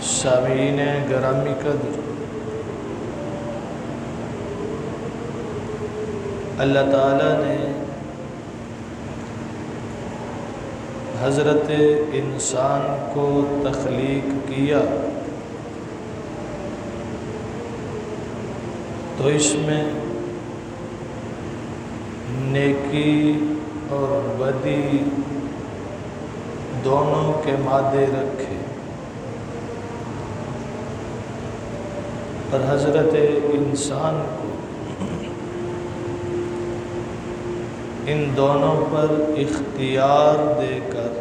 سامعین گرامی قدر، اللہ تعالیٰ نے حضرت انسان کو تخلیق کیا تو اس میں نیکی اور بدی دونوں کے مادے رکھے، اور حضرت انسان کو ان دونوں پر اختیار دے کر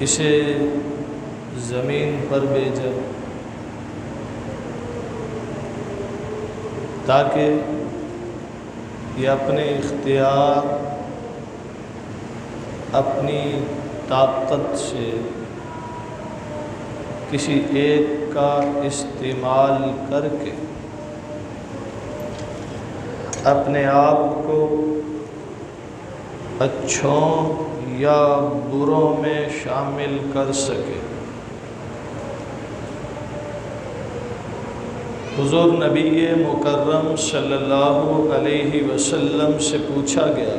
اسے زمین پر بھیجا تاکہ یہ اپنے اختیار، اپنی طاقت سے کسی ایک کا استعمال کر کے اپنے آپ کو اچھوں یا بروں میں شامل کر سکے۔ حضور نبی مکرم صلی اللہ علیہ وسلم سے پوچھا گیا،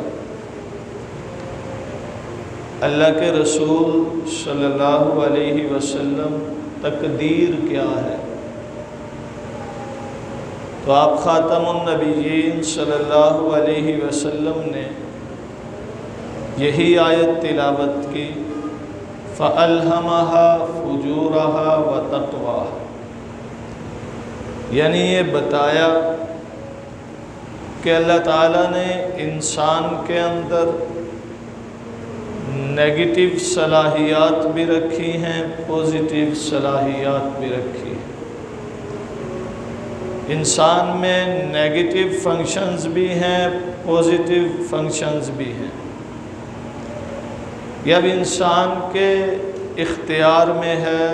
اللہ کے رسول صلی اللہ علیہ وسلم تقدیر کیا ہے؟ تو آپ خاتم النبیین صلی اللہ علیہ وسلم نے یہی آیت تلاوت کی، فَأَلْهَمَهَا فُجُورَهَا وَتَقْوَاهَا، یعنی یہ بتایا کہ اللہ تعالیٰ نے انسان کے اندر نیگیٹو صلاحیات بھی رکھی ہیں، پوزیٹیو صلاحیات بھی رکھی ہیں۔ انسان میں نیگیٹو فنکشنز بھی ہیں، پوزیٹیو فنکشنز بھی ہیں۔ یہ اب انسان کے اختیار میں ہے،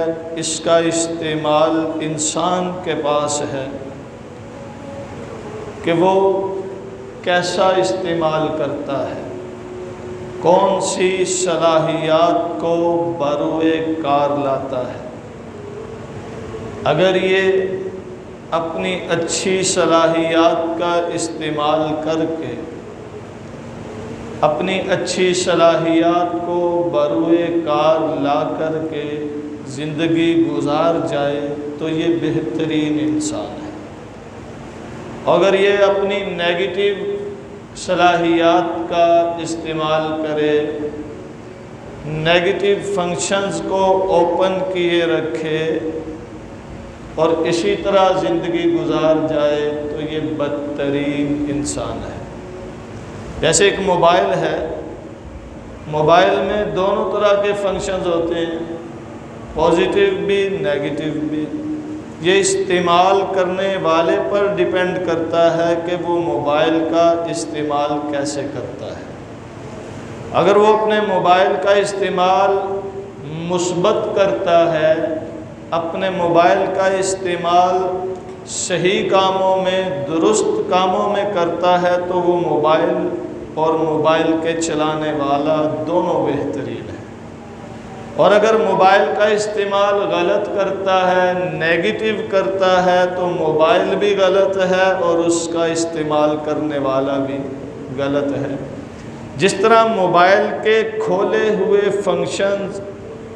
اس کا استعمال انسان کے پاس ہے کہ وہ کیسا استعمال کرتا ہے، کون سی صلاحیات کو بروئے کار لاتا ہے۔ اگر یہ اپنی اچھی صلاحیات کا استعمال کر کے اپنی اچھی صلاحیات کو بروئے کار لا کر کے زندگی گزار جائے تو یہ بہترین انسان ہے۔ اگر یہ اپنی نیگیٹو صلاحیات کا استعمال کرے، نیگیٹو فنکشنز کو اوپن کیے رکھے اور اسی طرح زندگی گزار جائے تو یہ بدترین انسان ہے۔ جیسے ایک موبائل ہے، موبائل میں دونوں طرح کے فنکشنز ہوتے ہیں، پازیٹیو بھی نیگیٹو بھی۔ یہ استعمال کرنے والے پر ڈیپینڈ کرتا ہے کہ وہ موبائل کا استعمال کیسے کرتا ہے۔ اگر وہ اپنے موبائل کا استعمال مثبت کرتا ہے، اپنے موبائل کا استعمال صحیح کاموں میں، درست کاموں میں کرتا ہے تو وہ موبائل اور موبائل کے چلانے والا دونوں بہترین ہیں۔ اور اگر موبائل کا استعمال غلط کرتا ہے، نیگیٹو کرتا ہے تو موبائل بھی غلط ہے اور اس کا استعمال کرنے والا بھی غلط ہے۔ جس طرح موبائل کے کھولے ہوئے فنکشنز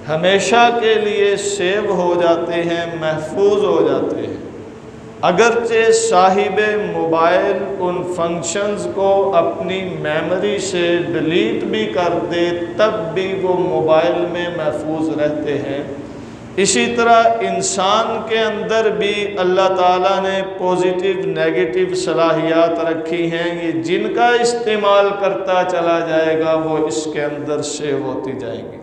ہمیشہ کے لیے سیو ہو جاتے ہیں، محفوظ ہو جاتے ہیں، اگرچہ صاحب موبائل ان فنکشنز کو اپنی میموری سے ڈیلیٹ بھی کر دے تب بھی وہ موبائل میں محفوظ رہتے ہیں۔ اسی طرح انسان کے اندر بھی اللہ تعالیٰ نے پوزیٹیو نیگیٹو صلاحیات رکھی ہیں، یہ جن کا استعمال کرتا چلا جائے گا وہ اس کے اندر سیو ہوتی جائیں گی،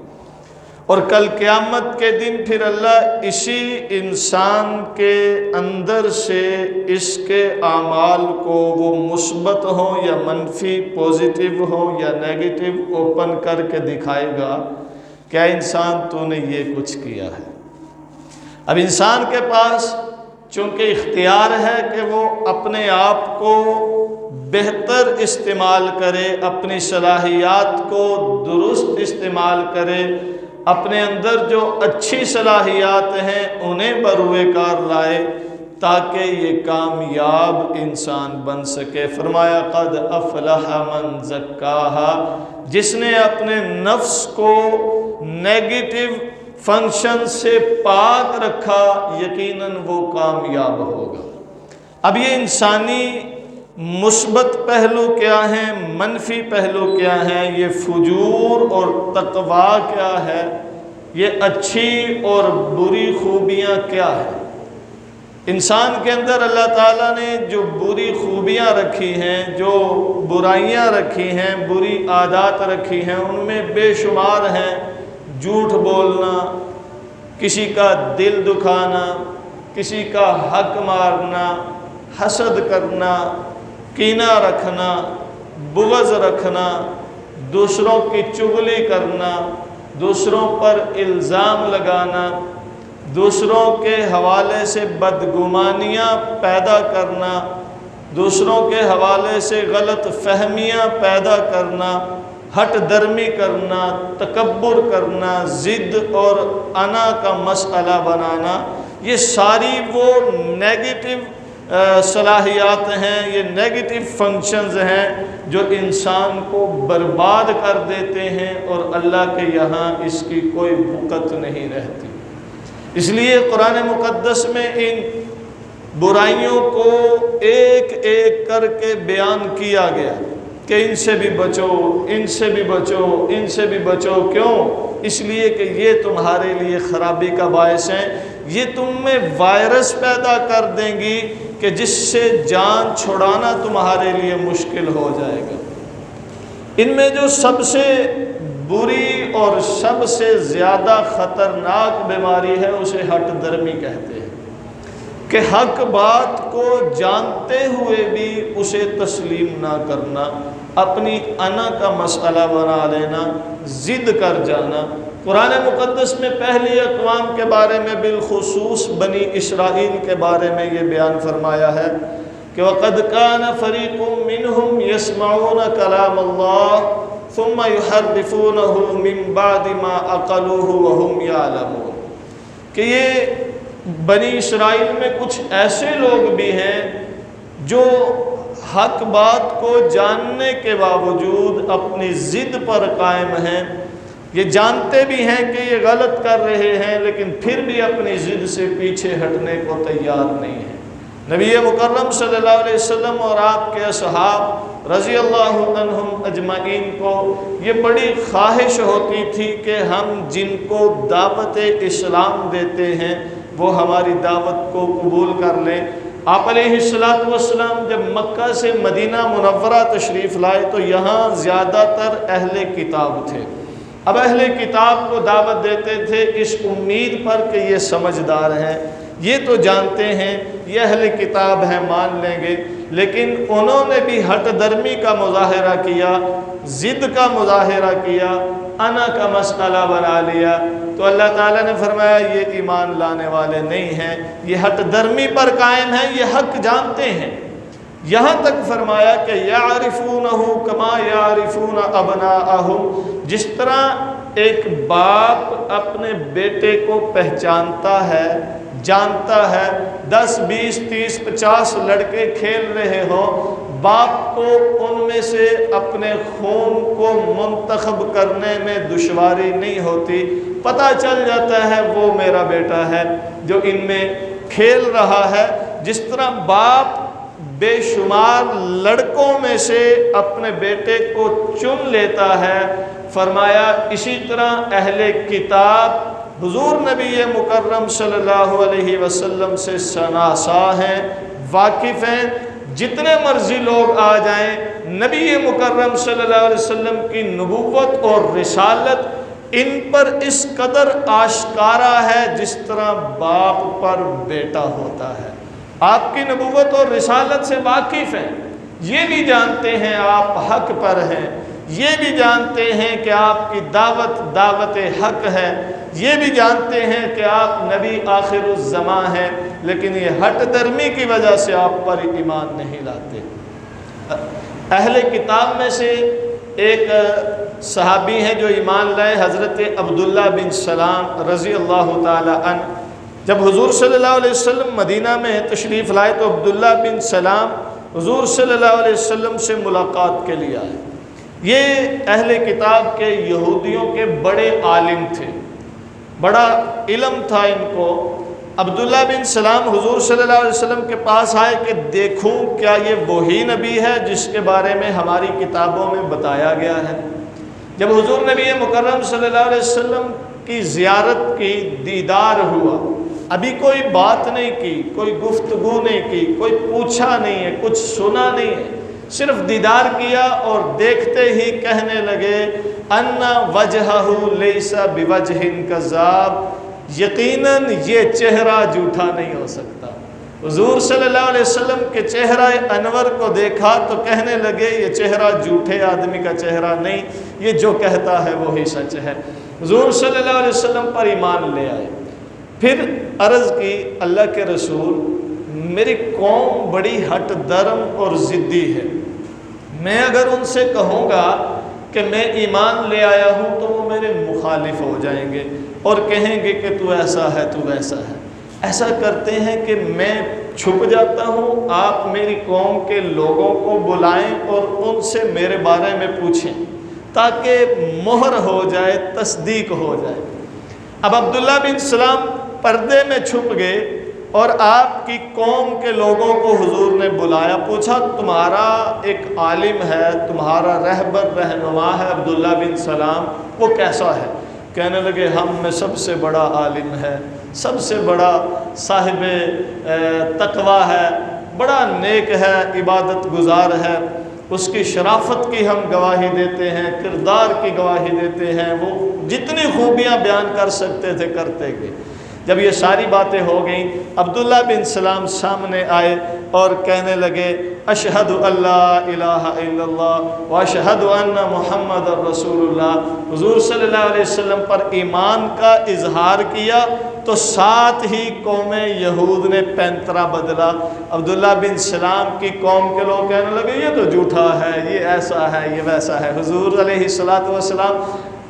اور کل قیامت کے دن پھر اللہ اسی انسان کے اندر سے اس کے اعمال کو، وہ مثبت ہوں یا منفی، پوزیٹیو ہوں یا نیگیٹو، اوپن کر کے دکھائے گا، کیا انسان تو نے یہ کچھ کیا ہے۔ اب انسان کے پاس چونکہ اختیار ہے کہ وہ اپنے آپ کو بہتر استعمال کرے، اپنی صلاحیات کو درست استعمال کرے، اپنے اندر جو اچھی صلاحیات ہیں انہیں بروئے کار لائے تاکہ یہ کامیاب انسان بن سکے۔ فرمایا قد افلح من زکاہا، جس نے اپنے نفس کو نیگیٹو فنکشن سے پاک رکھا یقیناً وہ کامیاب ہوگا۔ اب یہ انسانی مثبت پہلو کیا ہیں، منفی پہلو کیا ہیں، یہ فجور اور تقوی کیا ہے، یہ اچھی اور بری خوبیاں کیا ہیں۔ انسان کے اندر اللہ تعالیٰ نے جو بری خوبیاں رکھی ہیں، جو برائیاں رکھی ہیں، بری عادات رکھی ہیں، ان میں بے شمار ہیں۔ جھوٹ بولنا، کسی کا دل دکھانا، کسی کا حق مارنا، حسد کرنا، کینہ رکھنا، بغض رکھنا، دوسروں کی چغلی کرنا، دوسروں پر الزام لگانا، دوسروں کے حوالے سے بدگمانیاں پیدا کرنا، دوسروں کے حوالے سے غلط فہمیاں پیدا کرنا، ہٹ درمی کرنا، تکبر کرنا، ضد اور انا کا مسئلہ بنانا، یہ ساری وہ نیگیٹو صلاحیات ہیں، یہ نیگیٹو فنکشنز ہیں جو انسان کو برباد کر دیتے ہیں اور اللہ کے یہاں اس کی کوئی وقت نہیں رہتی۔ اس لیے قرآن مقدس میں ان برائیوں کو ایک ایک کر کے بیان کیا گیا کہ ان سے بھی بچو، ان سے بھی بچو، ان سے بھی بچو۔ کیوں؟ اس لیے کہ یہ تمہارے لیے خرابی کا باعث ہیں، یہ تم میں وائرس پیدا کر دیں گی کہ جس سے جان چھڑانا تمہارے لیے مشکل ہو جائے گا۔ ان میں جو سب سے بری اور سب سے زیادہ خطرناک بیماری ہے اسے ہٹ درمی کہتے ہیں، کہ حق بات کو جانتے ہوئے بھی اسے تسلیم نہ کرنا، اپنی انا کا مسئلہ بنا لینا، ضد کر جانا۔ قرآن مقدس میں پہلی اقوام کے بارے میں بالخصوص بنی اسرائیل کے بارے میں یہ بیان فرمایا ہے کہ وَقَدْ كَانَ فَرِيقٌ مِّنْهُمْ يَسْمَعُونَ كَلَامَ اللَّهِ ثُمَّ يُحَرِّفُونَهُ مِن بَعْدِ مَا عَقَلُوهُ وَهُمْ يَعْلَمُونَ، کہ یہ بنی اسرائیل میں کچھ ایسے لوگ بھی ہیں جو حق بات کو جاننے کے باوجود اپنی ضد پر قائم ہیں، یہ جانتے بھی ہیں کہ یہ غلط کر رہے ہیں لیکن پھر بھی اپنی ضد سے پیچھے ہٹنے کو تیار نہیں ہیں۔ نبی مکرم صلی اللہ علیہ وسلم اور آپ کے اصحاب رضی اللہ عنہم اجمعین کو یہ بڑی خواہش ہوتی تھی کہ ہم جن کو دعوت اسلام دیتے ہیں وہ ہماری دعوت کو قبول کر لیں۔ آپ علیہ السلام جب مکہ سے مدینہ منورہ تشریف لائے تو یہاں زیادہ تر اہل کتاب تھے۔ اب اہل کتاب کو دعوت دیتے تھے اس امید پر کہ یہ سمجھدار ہیں، یہ تو جانتے ہیں، یہ اہل کتاب ہیں، مان لیں گے، لیکن انہوں نے بھی ہٹ درمی کا مظاہرہ کیا، ضد کا مظاہرہ کیا، انا کا مسئلہ بنا لیا۔ تو اللہ تعالیٰ نے فرمایا یہ ایمان لانے والے نہیں ہیں، یہ ہٹ درمی پر قائم ہیں، یہ حق جانتے ہیں۔ یہاں تک فرمایا کہ یعرفونہ کما یعرفون ابناءہم، جس طرح ایک باپ اپنے بیٹے کو پہچانتا ہے، جانتا ہے، 10 20 30 50 لڑکے کھیل رہے ہوں، باپ کو ان میں سے اپنے خون کو منتخب کرنے میں دشواری نہیں ہوتی، پتہ چل جاتا ہے وہ میرا بیٹا ہے جو ان میں کھیل رہا ہے۔ جس طرح باپ بے شمار لڑکوں میں سے اپنے بیٹے کو چن لیتا ہے، فرمایا اسی طرح اہل کتاب حضور نبی مکرم صلی اللہ علیہ وسلم سے شناسا ہیں، واقف ہیں۔ جتنے مرضی لوگ آ جائیں، نبی مکرم صلی اللہ علیہ وسلم کی نبوت اور رسالت ان پر اس قدر آشکارا ہے جس طرح باپ پر بیٹا ہوتا ہے۔ آپ کی نبوت اور رسالت سے واقف ہیں، یہ بھی جانتے ہیں آپ حق پر ہیں، یہ بھی جانتے ہیں کہ آپ کی دعوت حق ہے، یہ بھی جانتے ہیں کہ آپ نبی آخر الزماں ہیں، لیکن یہ ہٹ درمی کی وجہ سے آپ پر ایمان نہیں لاتے۔ اہل کتاب میں سے ایک صحابی ہیں جو ایمان لائے، حضرت عبداللہ بن سلام رضی اللہ تعالی عنہ۔ جب حضور صلی اللہ علیہ وسلم مدینہ میں تشریف لائے تو عبداللہ بن سلام حضور صلی اللہ علیہ وسلم سے ملاقات کے لیے آئے۔ یہ اہل کتاب کے یہودیوں کے بڑے عالم تھے، بڑا علم تھا ان کو۔ عبداللہ بن سلام حضور صلی اللہ علیہ وسلم کے پاس آئے کہ دیکھوں کیا یہ وہی نبی ہے جس کے بارے میں ہماری کتابوں میں بتایا گیا ہے۔ جب حضور نبی مکرم صلی اللہ علیہ وسلم کی زیارت کی، دیدار ہوا، ابھی کوئی بات نہیں کی، کوئی گفتگو نہیں کی، کوئی پوچھا نہیں ہے، کچھ سنا نہیں ہے، صرف دیدار کیا اور دیکھتے ہی کہنے لگے ان وجہہ لیس بوجہ کذاب، یقیناً یہ چہرہ جھوٹا نہیں ہو سکتا۔ حضور صلی اللہ علیہ وسلم کے چہرہ انور کو دیکھا تو کہنے لگے یہ چہرہ جھوٹے آدمی کا چہرہ نہیں، یہ جو کہتا ہے وہی سچ ہے۔ حضور صلی اللہ علیہ وسلم پر ایمان لے آئے۔ پھر عرض کی اللہ کے رسول، میری قوم بڑی ہٹ درم اور ضدی ہے، میں اگر ان سے کہوں گا کہ میں ایمان لے آیا ہوں تو وہ میرے مخالف ہو جائیں گے اور کہیں گے کہ تو ایسا ہے تو ویسا ہے۔ ایسا کرتے ہیں کہ میں چھپ جاتا ہوں، آپ میری قوم کے لوگوں کو بلائیں اور ان سے میرے بارے میں پوچھیں تاکہ مہر ہو جائے، تصدیق ہو جائے۔ اب عبداللہ بن سلام پردے میں چھپ گئے اور آپ کی قوم کے لوگوں کو حضور نے بلایا، پوچھا تمہارا ایک عالم ہے، تمہارا رہبر رہنما ہے عبداللہ بن سلام، وہ کیسا ہے؟ کہنے لگے ہم میں سب سے بڑا عالم ہے، سب سے بڑا صاحب تقوی ہے، بڑا نیک ہے، عبادت گزار ہے، اس کی شرافت کی ہم گواہی دیتے ہیں، کردار کی گواہی دیتے ہیں، وہ جتنی خوبیاں بیان کر سکتے تھے کرتے گئے۔ جب یہ ساری باتیں ہو گئیں، عبداللہ بن سلام سامنے آئے اور کہنے لگے اشہد اللہ الہ الا اللہ واشہد ان محمد رسول اللہ۔ حضور صلی اللہ علیہ وسلم پر ایمان کا اظہار کیا تو ساتھ ہی قوم یہود نے پینترا بدلا۔ عبداللہ بن سلام کی قوم کے لوگ کہنے لگے یہ تو جھوٹا ہے، یہ ایسا ہے، یہ ویسا ہے۔ حضور علیہ السلام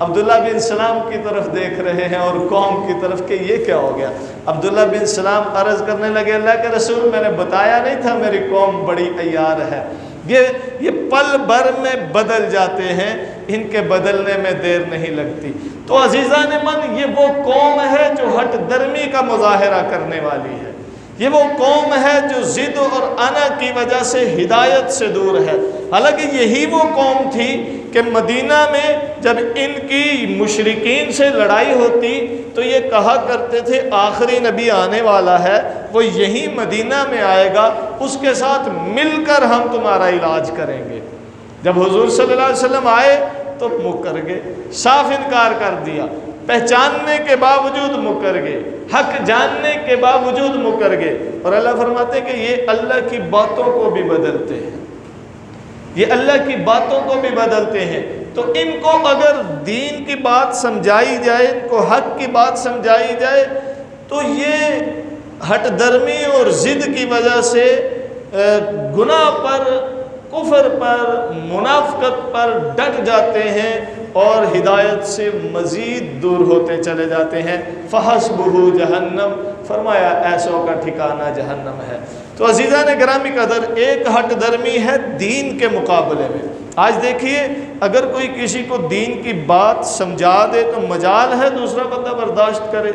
عبداللہ بن سلام کی طرف دیکھ رہے ہیں اور قوم کی طرف کہ یہ کیا ہو گیا۔ عبداللہ بن سلام عرض کرنے لگے اللہ کے رسول میں نے بتایا نہیں تھا میری قوم بڑی عیار ہے، یہ پل بھر میں بدل جاتے ہیں، ان کے بدلنے میں دیر نہیں لگتی۔ تو عزیزان من، یہ وہ قوم ہے جو ہٹ درمی کا مظاہرہ کرنے والی ہے، یہ وہ قوم ہے جو ضد اور انا کی وجہ سے ہدایت سے دور ہے۔ حالانکہ یہی وہ قوم تھی کہ مدینہ میں جب ان کی مشرکین سے لڑائی ہوتی تو یہ کہا کرتے تھے آخری نبی آنے والا ہے، وہ یہی مدینہ میں آئے گا، اس کے ساتھ مل کر ہم تمہارا علاج کریں گے۔ جب حضور صلی اللہ علیہ وسلم آئے تو مکر گئے، صاف انکار کر دیا، پہچاننے کے باوجود مکر گئے، حق جاننے کے باوجود مکر گئے۔ اور اللہ فرماتے ہیں کہ یہ اللہ کی باتوں کو بھی بدلتے ہیں، یہ اللہ کی باتوں کو بھی بدلتے ہیں۔ تو ان کو اگر دین کی بات سمجھائی جائے، ان کو حق کی بات سمجھائی جائے تو یہ ہٹ درمی اور ضد کی وجہ سے گناہ پر، کفر پر، منافقت پر ڈٹ جاتے ہیں اور ہدایت سے مزید دور ہوتے چلے جاتے ہیں۔ فحسبہ جہنم، فرمایا ایسوں کا ٹھکانہ جہنم ہے۔ تو عزیزان گرامی قدر، ایک ہٹ درمی ہے دین کے مقابلے میں۔ آج دیکھیے اگر کوئی کسی کو دین کی بات سمجھا دے تو مجال ہے دوسرا بندہ برداشت کرے،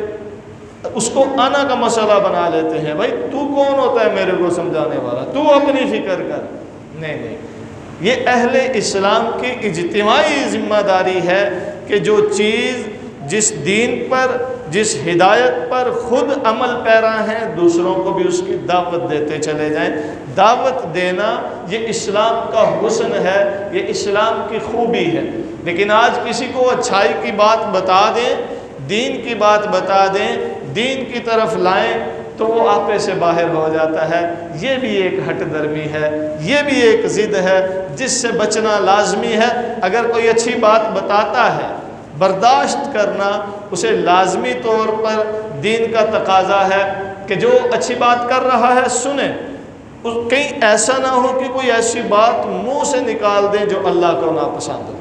اس کو انا کا مسئلہ بنا لیتے ہیں، بھائی تو کون ہوتا ہے میرے کو سمجھانے والا، تو اپنی فکر کر۔ نہیں، یہ اہل اسلام کی اجتماعی ذمہ داری ہے کہ جو چیز، جس دین پر، جس ہدایت پر خود عمل پیرا ہیں، دوسروں کو بھی اس کی دعوت دیتے چلے جائیں۔ دعوت دینا یہ اسلام کا حسن ہے، یہ اسلام کی خوبی ہے۔ لیکن آج کسی کو اچھائی کی بات بتا دیں، دین کی بات بتا دیں، دین کی طرف لائیں تو وہ آپے سے باہر ہو جاتا ہے۔ یہ بھی ایک ہٹ درمی ہے، یہ بھی ایک ضد ہے جس سے بچنا لازمی ہے۔ اگر کوئی اچھی بات بتاتا ہے، برداشت کرنا اسے لازمی طور پر دین کا تقاضا ہے کہ جو اچھی بات کر رہا ہے سنیں، کہیں ایسا نہ ہو کہ کوئی ایسی بات منہ سے نکال دیں جو اللہ کو ناپسند ہو۔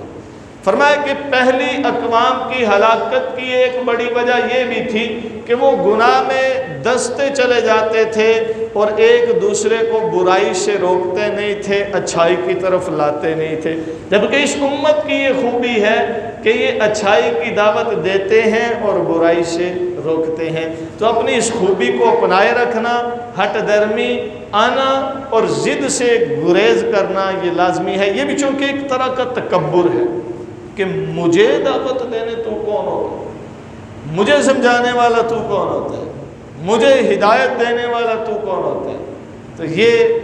فرمایا کہ پہلی اقوام کی ہلاکت کی ایک بڑی وجہ یہ بھی تھی کہ وہ گناہ میں دستے چلے جاتے تھے اور ایک دوسرے کو برائی سے روکتے نہیں تھے، اچھائی کی طرف لاتے نہیں تھے۔ جبکہ اس امت کی یہ خوبی ہے کہ یہ اچھائی کی دعوت دیتے ہیں اور برائی سے روکتے ہیں۔ تو اپنی اس خوبی کو اپنائے رکھنا، ہٹ درمی آنا اور ضد سے گریز کرنا یہ لازمی ہے۔ یہ بھی چونکہ ایک طرح کا تکبر ہے کہ مجھے دعوت دینے تو کون ہوتا ہے، مجھے سمجھانے والا تو کون ہوتا ہے، مجھے ہدایت دینے والا تو کون ہوتا ہے۔ تو یہ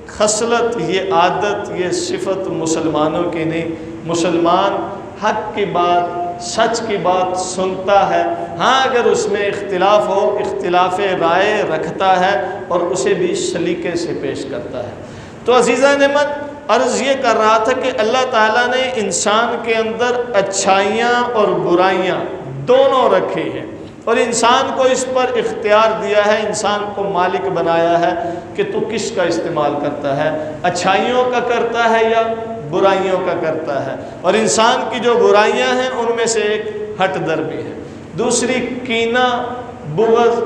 خصلت، یہ عادت، یہ صفت مسلمانوں کی نہیں۔ مسلمان حق کی بات، سچ کی بات سنتا ہے، ہاں اگر اس میں اختلاف ہو، اختلاف رائے رکھتا ہے اور اسے بھی سلیقے سے پیش کرتا ہے۔ تو عزیزان نعمت، عرض یہ کر رہا تھا کہ اللہ تعالیٰ نے انسان کے اندر اچھائیاں اور برائیاں دونوں رکھی ہیں اور انسان کو اس پر اختیار دیا ہے، انسان کو مالک بنایا ہے کہ تو کس کا استعمال کرتا ہے، اچھائیوں کا کرتا ہے یا برائیوں کا کرتا ہے۔ اور انسان کی جو برائیاں ہیں ان میں سے ایک ہٹ درمی ہے، دوسری کینہ، بغض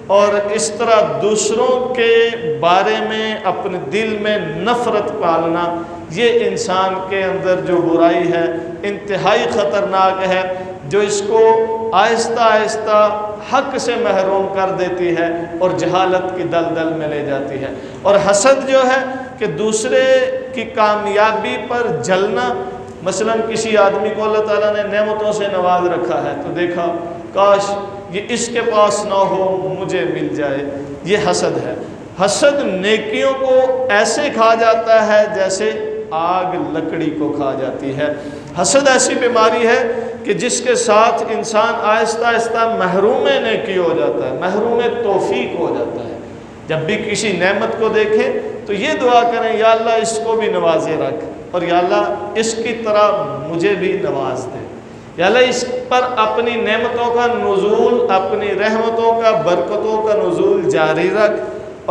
اور اس طرح دوسروں کے بارے میں اپنے دل میں نفرت پالنا، یہ انسان کے اندر جو برائی ہے انتہائی خطرناک ہے، جو اس کو آہستہ آہستہ حق سے محروم کر دیتی ہے اور جہالت کی دلدل میں لے جاتی ہے۔ اور حسد جو ہے کہ دوسرے کی کامیابی پر جلنا، مثلا کسی آدمی کو اللہ تعالیٰ نے نعمتوں سے نواز رکھا ہے تو دیکھا کاش یہ اس کے پاس نہ ہو، مجھے مل جائے، یہ حسد ہے۔ حسد نیکیوں کو ایسے کھا جاتا ہے جیسے آگ لکڑی کو کھا جاتی ہے۔ حسد ایسی بیماری ہے کہ جس کے ساتھ انسان آہستہ آہستہ محروم نیکی ہو جاتا ہے، محروم توفیق ہو جاتا ہے۔ جب بھی کسی نعمت کو دیکھیں تو یہ دعا کریں، یا اللہ اس کو بھی نوازے رکھ، اور یا اللہ اس کی طرح مجھے بھی نواز دے، یا اللہ اس پر اپنی نعمتوں کا نزول، اپنی رحمتوں کا، برکتوں کا نزول جاری رکھ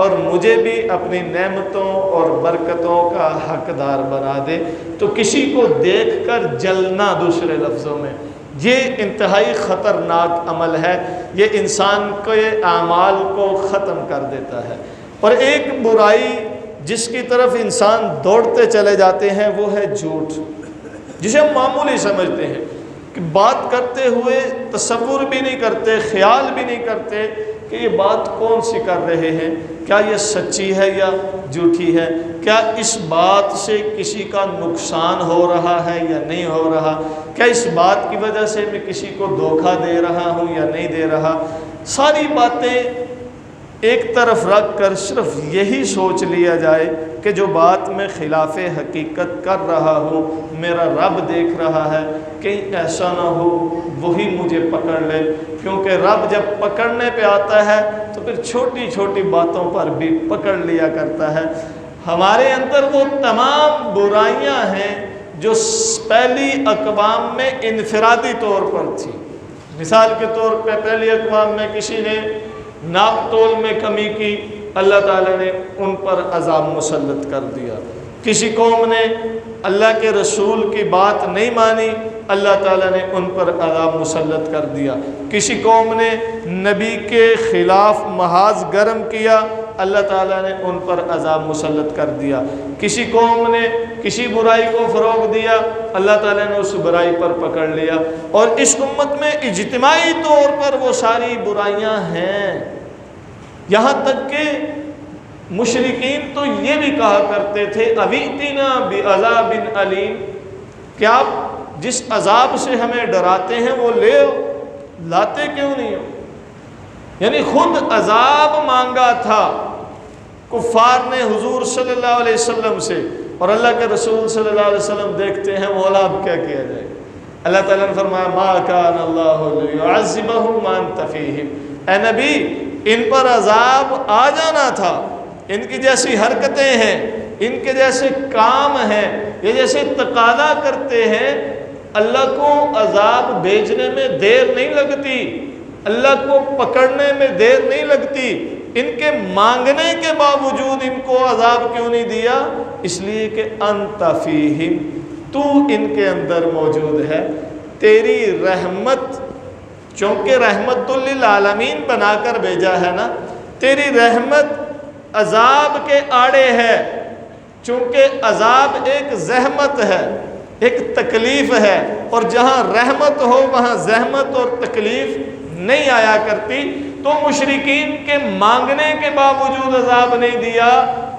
اور مجھے بھی اپنی نعمتوں اور برکتوں کا حقدار بنا دے۔ تو کسی کو دیکھ کر جلنا، دوسرے لفظوں میں یہ انتہائی خطرناک عمل ہے، یہ انسان کے اعمال کو ختم کر دیتا ہے۔ اور ایک برائی جس کی طرف انسان دوڑتے چلے جاتے ہیں وہ ہے جھوٹ، جسے ہم معمولی سمجھتے ہیں کہ بات کرتے ہوئے تصور بھی نہیں کرتے، خیال بھی نہیں کرتے کہ یہ بات کون سی کر رہے ہیں، کیا یہ سچی ہے یا جھوٹی ہے، کیا اس بات سے کسی کا نقصان ہو رہا ہے یا نہیں ہو رہا، کیا اس بات کی وجہ سے میں کسی کو دھوکہ دے رہا ہوں یا نہیں دے رہا۔ ساری باتیں ایک طرف رکھ کر صرف یہی سوچ لیا جائے کہ جو بات میں خلاف حقیقت کر رہا ہوں میرا رب دیکھ رہا ہے، کہیں ایسا نہ ہو وہی مجھے پکڑ لے، کیونکہ رب جب پکڑنے پہ آتا ہے تو پھر چھوٹی چھوٹی باتوں پر بھی پکڑ لیا کرتا ہے۔ ہمارے اندر وہ تمام برائیاں ہیں جو پہلی اقوام میں انفرادی طور پر تھی۔ مثال کے طور پہ پہلی اقوام میں کسی نے ناپ تول میں کمی کی، اللہ تعالیٰ نے ان پر عذاب مسلط کر دیا۔ کسی قوم نے اللہ کے رسول کی بات نہیں مانی، اللہ تعالیٰ نے ان پر عذاب مسلط کر دیا۔ کسی قوم نے نبی کے خلاف محاذ گرم کیا، اللہ تعالیٰ نے ان پر عذاب مسلط کر دیا۔ کسی قوم نے کسی برائی کو فروغ دیا، اللہ تعالیٰ نے اس برائی پر پکڑ لیا۔ اور اس امت میں اجتماعی طور پر وہ ساری برائیاں ہیں، یہاں تک کہ مشرکین تو یہ بھی کہا کرتے تھے اویتنا بعذاب علیم، کہ آپ جس عذاب سے ہمیں ڈراتے ہیں وہ لے ہو، لاتے کیوں نہیں ہو؟ یعنی خود عذاب مانگا تھا کفار نے حضور صلی اللہ علیہ وسلم سے، اور اللہ کے رسول صلی اللہ علیہ وسلم دیکھتے ہیں وہ اب کیا کیا جائے۔ اللہ تعالیٰ نے فرمایا ما کان اللہ لیعذبہم وانت فیہم، اے نبی ان پر عذاب آ جانا تھا، ان کی جیسی حرکتیں ہیں، ان کے جیسے کام ہیں، یہ جیسے تقاضا کرتے ہیں، اللہ کو عذاب بھیجنے میں دیر نہیں لگتی، اللہ کو پکڑنے میں دیر نہیں لگتی، ان کے مانگنے کے باوجود ان کو عذاب کیوں نہیں دیا؟ اس لیے کہ انت فیہم، تو ان کے اندر موجود ہے، تیری رحمت، چونکہ رحمت للعالمین بنا کر بھیجا ہے نا، تیری رحمت عذاب کے آڑے ہے، چونکہ عذاب ایک زحمت ہے، ایک تکلیف ہے، اور جہاں رحمت ہو وہاں زحمت اور تکلیف نہیں آیا کرتی، تو مشرکین کے مانگنے کے باوجود عذاب نہیں دیا،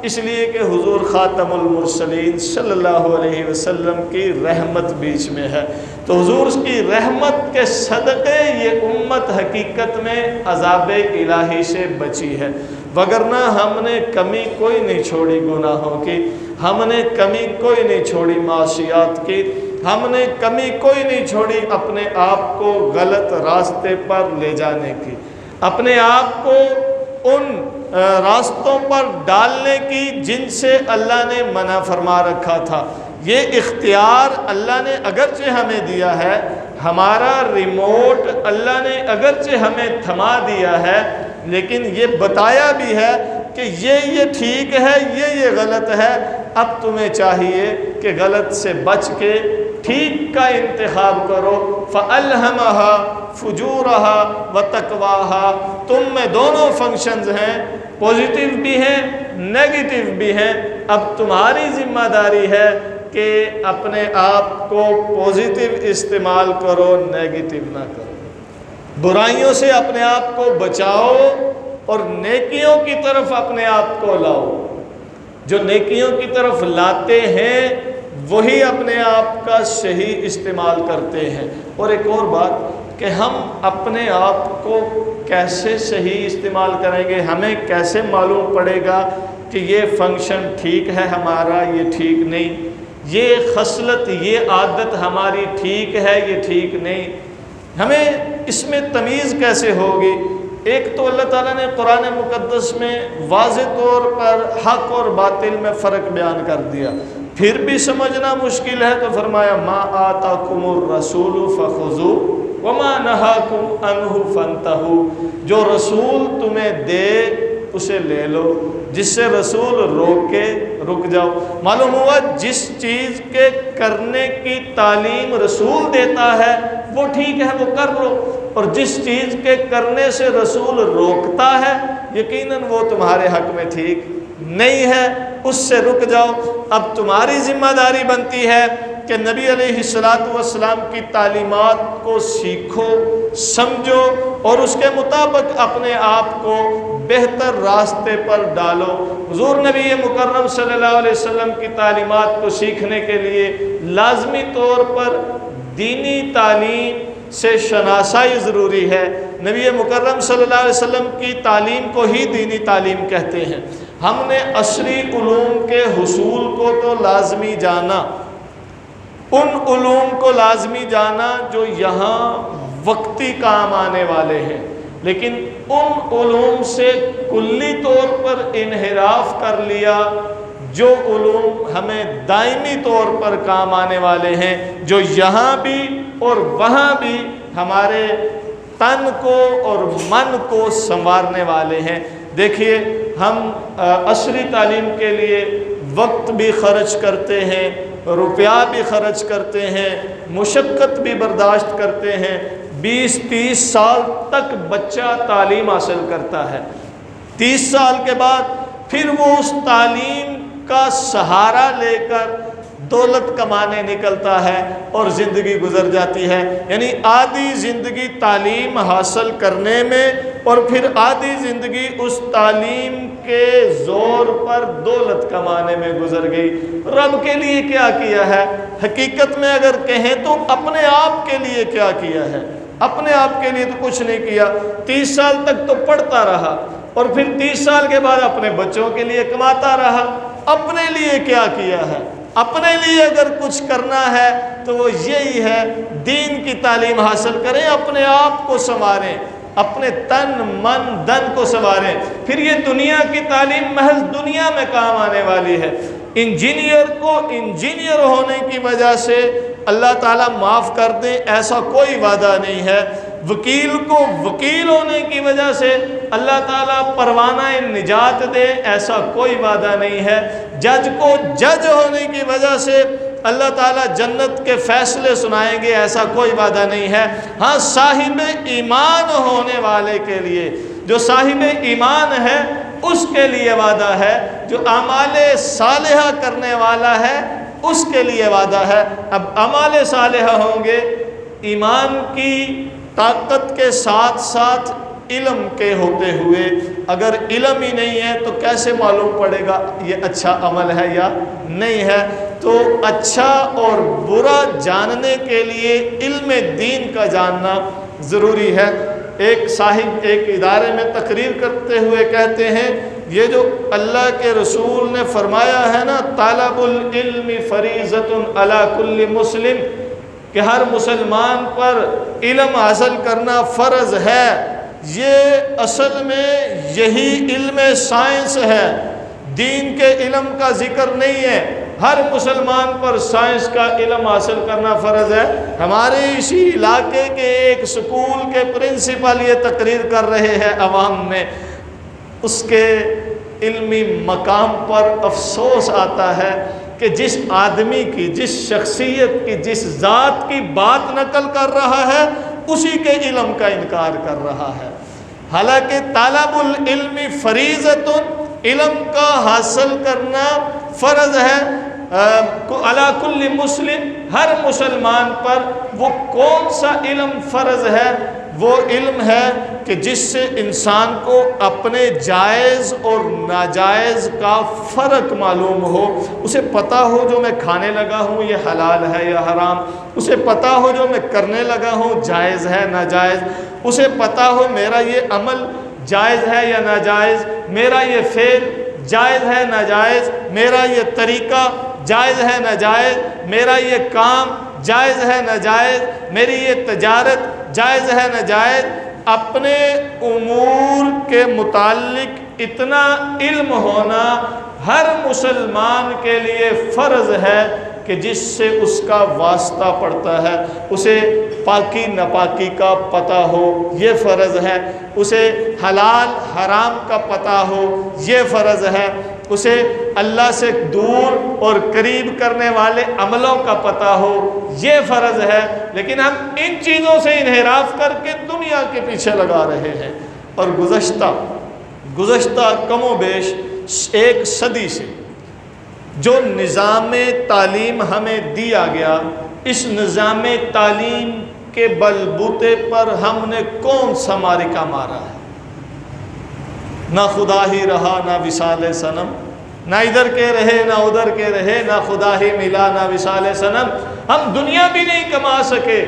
اس لیے کہ حضور خاتم المرسلین صلی اللہ علیہ وسلم کی رحمت بیچ میں ہے، تو حضور کی رحمت کے صدقے یہ امت حقیقت میں عذاب الہی سے بچی ہے، وگرنہ ہم نے کمی کوئی نہیں چھوڑی گناہوں کی، ہم نے کمی کوئی نہیں چھوڑی معصیات کی، ہم نے کمی کوئی نہیں چھوڑی اپنے آپ کو غلط راستے پر لے جانے کی، اپنے آپ کو ان راستوں پر ڈالنے کی جن سے اللہ نے منع فرما رکھا تھا۔ یہ اختیار اللہ نے اگرچہ ہمیں دیا ہے، ہمارا ریموٹ اللہ نے اگرچہ ہمیں تھما دیا ہے، لیکن یہ بتایا بھی ہے کہ یہ ٹھیک ہے، یہ غلط ہے، اب تمہیں چاہیے کہ غلط سے بچ کے ٹھیک کا انتخاب کرو۔ فَأَلْهَمَهَا فُجُورَهَا وَتَقْوَاهَا، تم میں دونوں فنکشنز ہیں، پوزیٹیو بھی ہیں نیگیٹو بھی ہیں، اب تمہاری ذمہ داری ہے کہ اپنے آپ کو پوزیٹیو استعمال کرو، نیگیٹو نہ کرو، برائیوں سے اپنے آپ کو بچاؤ اور نیکیوں کی طرف اپنے آپ کو لاؤ۔ جو نیکیوں کی طرف لاتے ہیں وہی اپنے آپ کا صحیح استعمال کرتے ہیں۔ اور ایک اور بات کہ ہم اپنے آپ کو کیسے صحیح استعمال کریں گے، ہمیں کیسے معلوم پڑے گا کہ یہ فنکشن ٹھیک ہے ہمارا، یہ ٹھیک نہیں، یہ خصلت، یہ عادت ہماری ٹھیک ہے، یہ ٹھیک نہیں، ہمیں اس میں تمیز کیسے ہوگی؟ ایک تو اللہ تعالیٰ نے قرآن مقدس میں واضح طور پر حق اور باطل میں فرق بیان کر دیا، پھر بھی سمجھنا مشکل ہے تو فرمایا ما آتاکم الرسول فخذوہ وما نہاکم عنہ فانتہوا، جو رسول تمہیں دے اسے لے لو، جس سے رسول روکے رک جاؤ۔ معلوم ہوا جس چیز کے کرنے کی تعلیم رسول دیتا ہے وہ ٹھیک ہے، وہ کر لو، اور جس چیز کے کرنے سے رسول روکتا ہے یقیناً وہ تمہارے حق میں ٹھیک نہیں ہے، اس سے رک جاؤ۔ اب تمہاری ذمہ داری بنتی ہے کہ نبی علیہ السلام کی تعلیمات کو سیکھو، سمجھو اور اس کے مطابق اپنے آپ کو بہتر راستے پر ڈالو۔ حضور نبی مکرم صلی اللہ علیہ وسلم کی تعلیمات کو سیکھنے کے لیے لازمی طور پر دینی تعلیم سے شناسائی ضروری ہے۔ نبی مکرم صلی اللہ علیہ وسلم کی تعلیم کو ہی دینی تعلیم کہتے ہیں۔ ہم نے عصری علوم کے حصول کو تو لازمی جانا، ان علوم کو لازمی جانا جو یہاں وقتی کام آنے والے ہیں، لیکن ان علوم سے کلی طور پر انحراف کر لیا جو علوم ہمیں دائمی طور پر کام آنے والے ہیں، جو یہاں بھی اور وہاں بھی ہمارے تن کو اور من کو سنوارنے والے ہیں۔ دیکھیے ہم عصری تعلیم کے لیے وقت بھی خرچ کرتے ہیں، روپیہ بھی خرچ کرتے ہیں، مشقت بھی برداشت کرتے ہیں، 20-30 سال تک بچہ تعلیم حاصل کرتا ہے، 30 سال کے بعد پھر وہ اس تعلیم کا سہارا لے کر دولت کمانے نکلتا ہے اور زندگی گزر جاتی ہے، یعنی آدھی زندگی تعلیم حاصل کرنے میں اور پھر آدھی زندگی اس تعلیم کے زور پر دولت کمانے میں گزر گئی۔ رب کے لیے کیا کیا ہے؟ حقیقت میں اگر کہیں تو اپنے آپ کے لیے کیا کیا ہے؟ اپنے آپ کے لیے تو کچھ نہیں کیا۔ 30 سال تک تو پڑھتا رہا اور پھر 30 سال کے بعد اپنے بچوں کے لیے کماتا رہا، اپنے لیے کیا کیا ہے؟ اپنے لیے اگر کچھ کرنا ہے تو وہ یہی ہے، دین کی تعلیم حاصل کریں، اپنے آپ کو سنواریں، اپنے تن من دن کو سنواریں، پھر یہ دنیا کی تعلیم محض دنیا میں کام آنے والی ہے۔ انجینئر کو انجینئر ہونے کی وجہ سے اللہ تعالیٰ معاف کر دیں ایسا کوئی وعدہ نہیں ہے، وکیل کو وکیل ہونے کی وجہ سے اللہ تعالیٰ پروانہ نجات دے، ایسا کوئی وعدہ نہیں ہے۔ جج کو جج ہونے کی وجہ سے اللہ تعالیٰ جنت کے فیصلے سنائیں گے، ایسا کوئی وعدہ نہیں ہے۔ ہاں صاحب ایمان ہونے والے کے لیے، جو صاحب ایمان ہے اس کے لیے وعدہ ہے، جو اعمال صالحہ کرنے والا ہے اس کے لیے وعدہ ہے۔ اب اعمال صالحہ ہوں گے ایمان کی طاقت کے ساتھ ساتھ علم کے ہوتے ہوئے، اگر علم ہی نہیں ہے تو کیسے معلوم پڑے گا یہ اچھا عمل ہے یا نہیں ہے؟ تو اچھا اور برا جاننے کے لیے علم دین کا جاننا ضروری ہے۔ ایک صاحب ایک ادارے میں تقریر کرتے ہوئے کہتے ہیں، یہ جو اللہ کے رسول نے فرمایا ہے نا، طالب العلم فریضۃ علی کل مسلم، کہ ہر مسلمان پر علم حاصل کرنا فرض ہے، یہ اصل میں یہی علم سائنس ہے، دین کے علم کا ذکر نہیں ہے۔ ہر مسلمان پر سائنس کا علم حاصل کرنا فرض ہے۔ ہمارے اسی علاقے کے ایک سکول کے پرنسپل یہ تقریر کر رہے ہیں عوام میں، اس کے علمی مقام پر افسوس آتا ہے کہ جس آدمی کی، جس شخصیت کی، جس ذات کی بات نقل کر رہا ہے اسی کے علم کا انکار کر رہا ہے۔ حالانکہ طالب العلم فریضۃ، علم کا حاصل کرنا فرض ہے علی کل مسلم، ہر مسلمان پر۔ وہ کون سا علم فرض ہے؟ وہ علم ہے کہ جس سے انسان کو اپنے جائز اور ناجائز کا فرق معلوم ہو، اسے پتہ ہو جو میں کھانے لگا ہوں یہ حلال ہے یا حرام، اسے پتہ ہو جو میں کرنے لگا ہوں جائز ہے ناجائز، اسے پتہ ہو میرا یہ عمل جائز ہے یا ناجائز، میرا یہ فعل جائز ہے ناجائز، میرا یہ طریقہ جائز ہے ناجائز، میرا یہ کام جائز ہے ناجائز، میری یہ تجارت جائز ہے ناجائز۔ اپنے امور کے متعلق اتنا علم ہونا ہر مسلمان کے لیے فرض ہے کہ جس سے اس کا واسطہ پڑتا ہے، اسے پاکی ناپاکی کا پتہ ہو یہ فرض ہے، اسے حلال حرام کا پتہ ہو یہ فرض ہے، اسے اللہ سے دور اور قریب کرنے والے عملوں کا پتہ ہو یہ فرض ہے۔ لیکن ہم ان چیزوں سے انحراف کر کے دنیا کے پیچھے لگا رہے ہیں، اور گزشتہ کم و بیش ایک صدی سے جو نظام تعلیم ہمیں دیا گیا، اس نظام تعلیم کے بلبوتے پر ہم نے کون سا معرکہ مارا ہے؟ نہ خدا ہی رہا نہ وصال صنم، نہ ادھر کے رہے نہ ادھر کے رہے، نہ خدا ہی ملا نہ وصال صنم۔ ہم دنیا بھی نہیں کما سکے،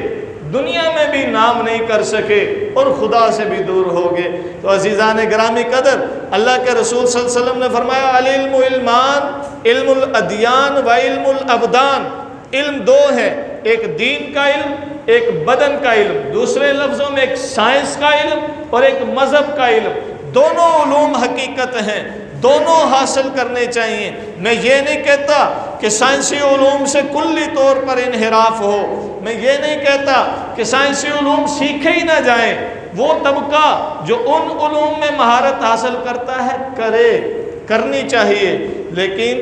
دنیا میں بھی نام نہیں کر سکے، اور خدا سے بھی دور ہو گئے۔ تو عزیزان گرامی قدر، اللہ کے رسول صلی اللہ علیہ وسلم نے فرمایا العلم علمان، علم الادیان و علم الابدان۔ علم دو ہے، ایک دین کا علم، ایک بدن کا علم، دوسرے لفظوں میں ایک سائنس کا علم اور ایک مذہب کا علم۔ دونوں علوم حقیقت ہیں، دونوں حاصل کرنے چاہیے۔ میں یہ نہیں کہتا کہ سائنسی علوم سے کلی طور پر انحراف ہو، میں یہ نہیں کہتا کہ سائنسی علوم سیکھے ہی نہ جائیں۔ وہ طبقہ جو ان علوم میں مہارت حاصل کرتا ہے کرنی چاہیے، لیکن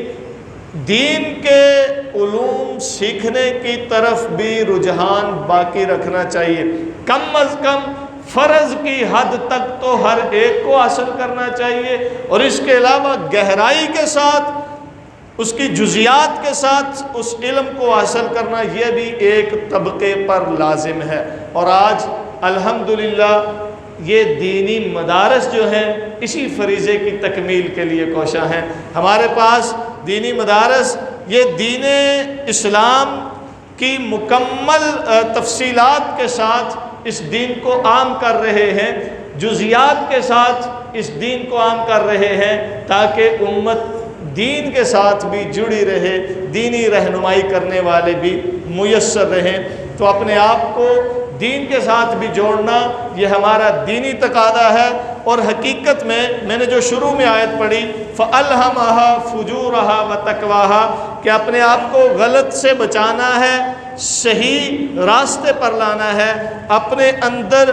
دین کے علوم سیکھنے کی طرف بھی رجحان باقی رکھنا چاہیے۔ کم از کم فرض کی حد تک تو ہر ایک کو حاصل کرنا چاہیے، اور اس کے علاوہ گہرائی کے ساتھ، اس کی جزیات کے ساتھ اس علم کو حاصل کرنا یہ بھی ایک طبقے پر لازم ہے۔ اور آج الحمدللہ یہ دینی مدارس جو ہیں اسی فریضے کی تکمیل کے لیے کوشاں ہیں۔ ہمارے پاس دینی مدارس یہ دین اسلام کی مکمل تفصیلات کے ساتھ اس دین کو عام کر رہے ہیں، جزیات کے ساتھ اس دین کو عام کر رہے ہیں، تاکہ امت دین کے ساتھ بھی جڑی رہے، دینی رہنمائی کرنے والے بھی میسر رہیں۔ تو اپنے آپ کو دین کے ساتھ بھی جوڑنا یہ ہمارا دینی تقاضا ہے۔ اور حقیقت میں نے جو شروع میں آیت پڑھی فَأَلْهَمَهَا فُجُورَهَا وَتَقْوَاهَا، کہ اپنے آپ کو غلط سے بچانا ہے صحیح راستے پر لانا ہے، اپنے اندر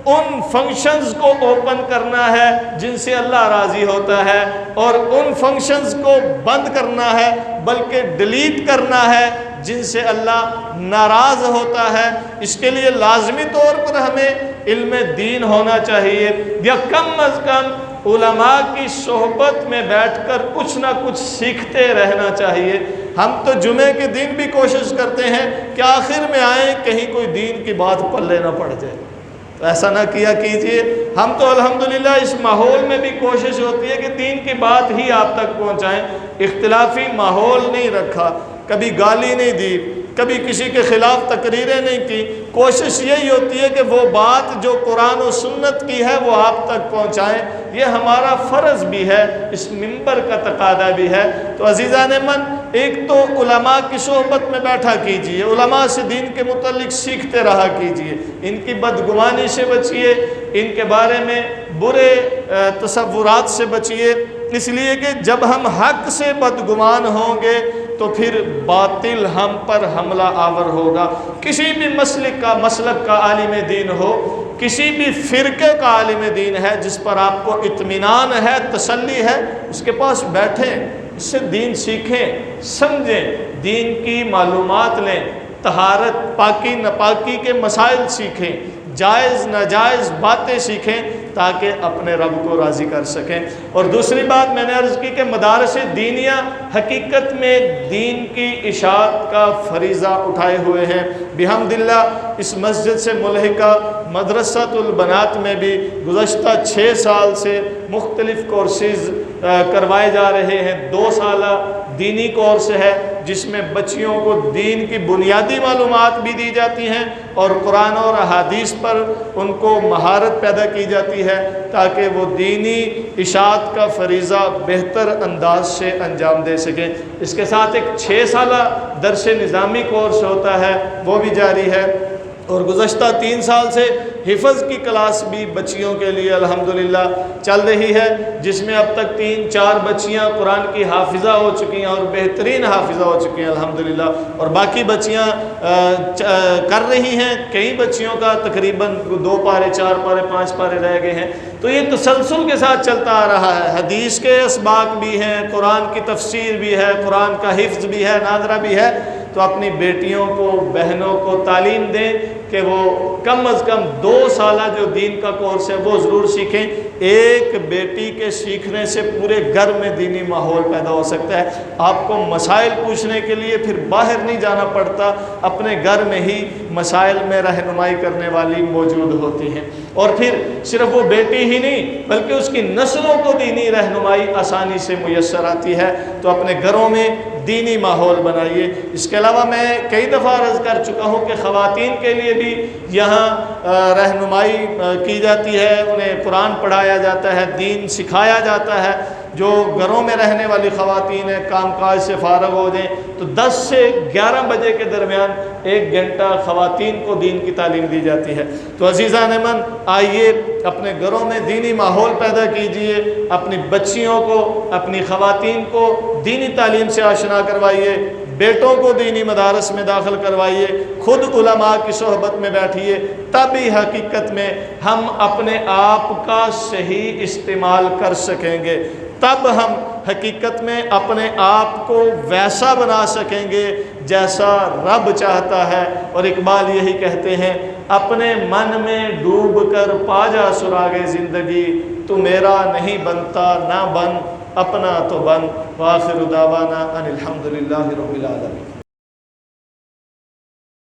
ان فنکشنز کو اوپن کرنا ہے جن سے اللہ راضی ہوتا ہے، اور ان فنکشنز کو بند کرنا ہے بلکہ ڈیلیٹ کرنا ہے جن سے اللہ ناراض ہوتا ہے۔ اس کے لیے لازمی طور پر ہمیں علم دین ہونا چاہیے، یا کم از کم علماء کی صحبت میں بیٹھ کر کچھ نہ کچھ سیکھتے رہنا چاہیے۔ ہم تو جمعے کے دن بھی کوشش کرتے ہیں کہ آخر میں آئیں کہیں کوئی دین کی بات پلے نہ پڑ جائے، تو ایسا نہ کیا کیجئے۔ ہم تو الحمدللہ اس ماحول میں بھی کوشش ہوتی ہے کہ دین کی بات ہی آپ تک پہنچائیں، اختلافی ماحول نہیں رکھا، کبھی گالی نہیں دی، کبھی کسی کے خلاف تقریریں نہیں کی۔ کوشش یہی ہوتی ہے کہ وہ بات جو قرآن و سنت کی ہے وہ آپ تک پہنچائیں، یہ ہمارا فرض بھی ہے، اس منبر کا تقاضا بھی ہے۔ تو عزیزان من، ایک تو علماء کی صحبت میں بیٹھا کیجئے، علماء سے دین کے متعلق سیکھتے رہا کیجئے، ان کی بدگمانی سے بچئے، ان کے بارے میں برے تصورات سے بچئے، اس لیے کہ جب ہم حق سے بدگمان ہوں گے تو پھر باطل ہم پر حملہ آور ہوگا۔ کسی بھی مسلک کا عالم دین ہو، کسی بھی فرقے کا عالم دین ہے جس پر آپ کو اطمینان ہے، تسلی ہے، اس کے پاس بیٹھیں، اس سے دین سیکھیں، سمجھیں، دین کی معلومات لیں، طہارت، پاکی ناپاکی کے مسائل سیکھیں، جائز ناجائز باتیں سیکھیں تاکہ اپنے رب کو راضی کر سکیں۔ اور دوسری بات میں نے عرض کی کہ مدارس دینیہ حقیقت میں دین کی اشاعت کا فریضہ اٹھائے ہوئے ہیں۔ بحمداللہ اس مسجد سے ملحقہ مدرسۃ البنات میں بھی گزشتہ 6 سال سے مختلف کورسز کروائے جا رہے ہیں۔ 2 سالہ دینی کورس ہے جس میں بچیوں کو دین کی بنیادی معلومات بھی دی جاتی ہیں اور قرآن اور احادیث پر ان کو مہارت پیدا کی جاتی ہے تاکہ وہ دینی اشاعت کا فریضہ بہتر انداز سے انجام دے سکیں۔ اس کے ساتھ ایک 6 سالہ درس نظامی کورس ہوتا ہے، وہ بھی جاری ہے، اور گزشتہ 3 سال سے حفظ کی کلاس بھی بچیوں کے لیے الحمدللہ چل رہی ہے، جس میں اب تک 3-4 بچیاں قرآن کی حافظہ ہو چکی ہیں اور بہترین حافظہ ہو چکی ہیں الحمدللہ، اور باقی بچیاں کر رہی ہیں۔ کئی بچیوں کا تقریباً 2 پارے 4 پارے 5 پارے رہ گئے ہیں۔ تو یہ تسلسل کے ساتھ چلتا آ رہا ہے، حدیث کے اسباق بھی ہیں، قرآن کی تفسیر بھی ہے، قرآن کا حفظ بھی ہے، ناظرہ بھی ہے۔ تو اپنی بیٹیوں کو، بہنوں کو تعلیم دیں کہ وہ کم از کم 2 سالہ جو دین کا کورس ہے وہ ضرور سیکھیں۔ ایک بیٹی کے سیکھنے سے پورے گھر میں دینی ماحول پیدا ہو سکتا ہے۔ آپ کو مسائل پوچھنے کے لیے پھر باہر نہیں جانا پڑتا، اپنے گھر میں ہی مسائل میں رہنمائی کرنے والی موجود ہوتی ہیں، اور پھر صرف وہ بیٹی ہی نہیں بلکہ اس کی نسلوں کو دینی رہنمائی آسانی سے میسر آتی ہے۔ تو اپنے گھروں میں دینی ماحول بنائیے۔ اس کے علاوہ میں کئی دفعہ عرض کر چکا ہوں کہ خواتین کے لیے بھی یہاں رہنمائی کی جاتی ہے، انہیں قرآن پڑھایا جاتا ہے، دین سکھایا جاتا ہے۔ جو گھروں میں رہنے والی خواتین ہیں کام کاج سے فارغ ہو جائیں تو 10 سے 11 بجے کے درمیان 1 گھنٹہ خواتین کو دین کی تعلیم دی جاتی ہے۔ تو عزیزان من، آئیے اپنے گھروں میں دینی ماحول پیدا کیجئے، اپنی بچیوں کو، اپنی خواتین کو دینی تعلیم سے آشنا کروائیے، بیٹوں کو دینی مدارس میں داخل کروائیے، خود علماء کی صحبت میں بیٹھیے، تب ہی حقیقت میں ہم اپنے آپ کا صحیح استعمال کر سکیں گے، تب ہم حقیقت میں اپنے آپ کو ویسا بنا سکیں گے جیسا رب چاہتا ہے۔ اور اقبال یہی کہتے ہیں، اپنے من میں ڈوب کر پا جا سراغ زندگی، تو میرا نہیں بنتا نہ بن، اپنا تو بن۔ وآخر دعوانا ان الحمدللہ رب العالمین۔